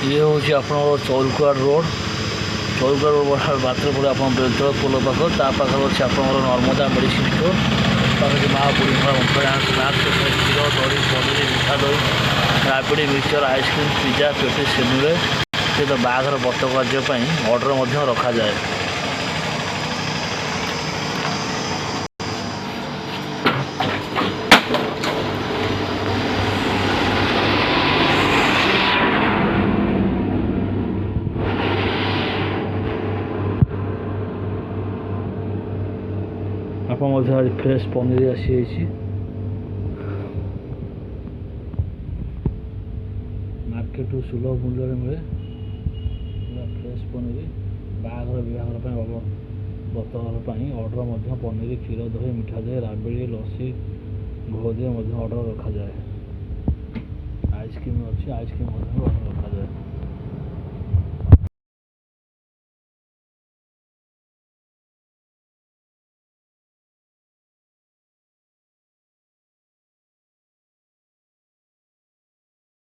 ये हूँ आप चौरकुआ रोड बाटर पड़े आप बेलतल पोल पाख पाखे अच्छे आप नर्मदा मेडिसिन स्टोर पाखे माँ बुढ़ी स्नाक्स क्षीर दही पनीर मिठा दही rabri mixture ice cream pizza patties से मिले सहित बाघर व्रत कार्य ऑर्डर रखा जाए। आप फ्रेश पनीर आसी मार्केट सुलभ मूल्य मिले फ्रेश पनीर बाहाघर विवाह व्रतघर ऑर्डर पनीर क्षीर दही मिठा दही राबिड़ी लस्सी घोदे ऑर्डर रखा जाए। आइसक्रीम अच्छी आइसक्रीम ऑर्डर रखा जाए।